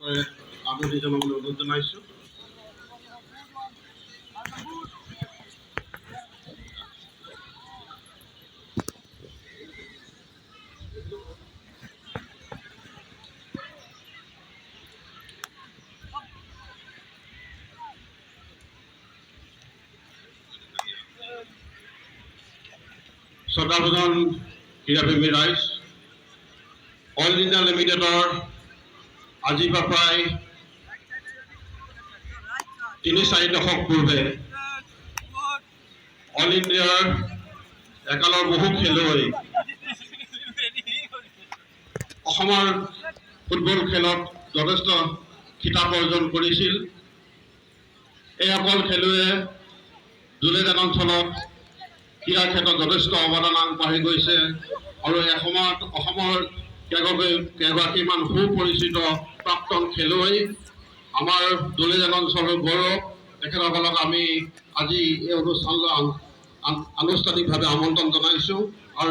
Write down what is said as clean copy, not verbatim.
আদৰণি জনাবলৈ অনুৰোধ জনাইছোঁ। শ্ৰদ্ধাভাজন ক্ৰীড়াপ্ৰেমী ৰাইজ, অইল ইণ্ডিয়া লিমিটেডৰ আজিৰ পৰা প্ৰায় ৩-৪ দশক পূৰ্বে অল ইণ্ডিয়াৰ একালৰ বহু খেলুৱৈ অসমৰ ফুটবল খেলত যথেষ্ট খিতাপ অৰ্জন কৰিছিল। এইসকল খেলুৱৈয়ে দুলীয়াজান অঞ্চলত ক্ৰীড়া ক্ষেত্ৰত যথেষ্ট অৱদান আগবাঢ়ি গৈছে আৰু এসময়ত অসমৰ কেইগৰাকীমান সুপৰিচিত প্ৰাক্তন খেলুৱৈ আমাৰ দুলীয়াজান অঞ্চলৰ গৌৰৱ, তেখেতসকলক আমি আজি এই অনুষ্ঠানলৈ আনুষ্ঠানিকভাৱে আমন্ত্ৰণ জনাইছোঁ আৰু